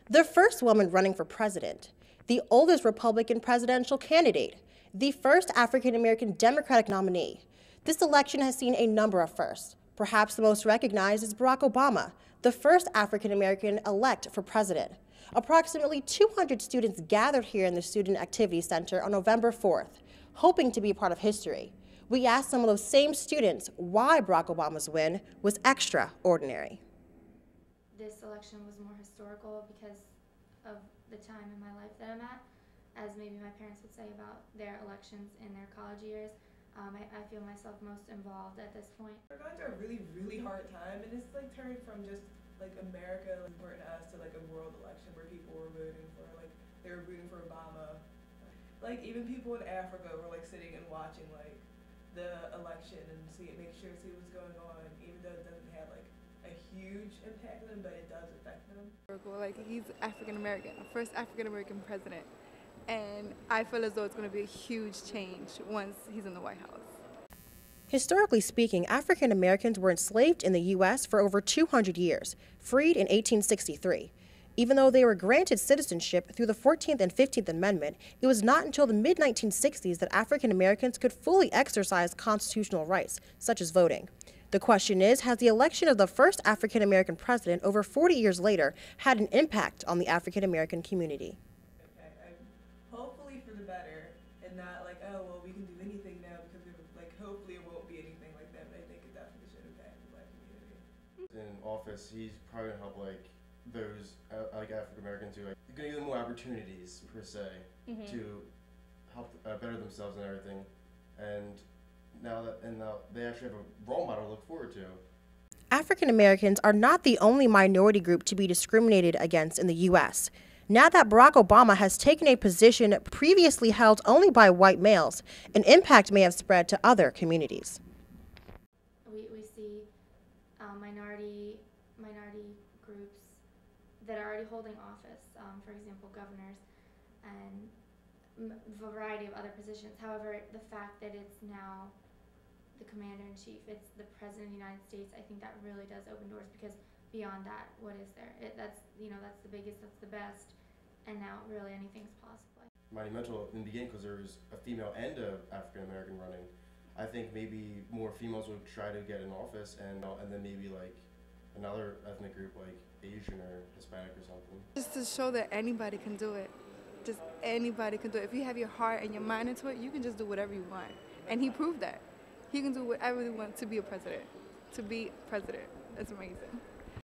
the first woman running for president, the oldest Republican presidential candidate, the first African-American Democratic nominee. This election has seen a number of firsts. Perhaps the most recognized is Barack Obama, the first African-American elect for president. Approximately 200 students gathered here in the Student Activity Center on November 4th, hoping to be a part of history. We asked some of those same students why Barack Obama's win was extraordinary. This election was more historical because of the time in my life that I'm at, as maybe my parents would say about their elections in their college years. I feel myself most involved at this point. We're going through a really, really hard time, and it's like turned from just like America, like important to us, to like a world election where people were voting for, like, they were rooting for Obama. Like, even people in Africa were like sitting and watching like the election and make sure to see what's going on, even though it doesn't have like a huge impact on them, but it does affect them. Like, he's African American, first African American president, and I feel as though it's going to be a huge change once he's in the White House. Historically speaking, African Americans were enslaved in the U.S. for over 200 years, freed in 1863. Even though they were granted citizenship through the 14th and 15th Amendment, it was not until the mid-1960s that African Americans could fully exercise constitutional rights, such as voting. The question is, has the election of the first African American president over 40 years later had an impact on the African American community? Hopefully for the better, and not like, oh, well, we can do anything now, because like, hopefully it won't be anything like that, but I think it definitely should impact the Black community. In office, he's probably gonna help like those like African Americans who like gonna give them more opportunities per se to help better themselves and everything, and now they actually have a role model to look forward to. African Americans are not the only minority group to be discriminated against in the U.S. Now that Barack Obama has taken a position previously held only by white males, an impact may have spread to other communities. We see minority groups that are already holding office, for example, governors, and a variety of other positions. However, the fact that it's now the commander-in-chief, it's the president of the United States, I think that really does open doors, because beyond that, what is there? That's the biggest, that's the best, and now really anything's possible. Monumental in the beginning because there was a female and a African American running. I think maybe more females would try to get in office, and then maybe like another ethnic group like Asian or Hispanic or something. Just to show that anybody can do it. Just anybody can do it. If you have your heart and your mind into it, you can just do whatever you want. And he proved that. He can do whatever he wants to be a president. To be president. That's amazing.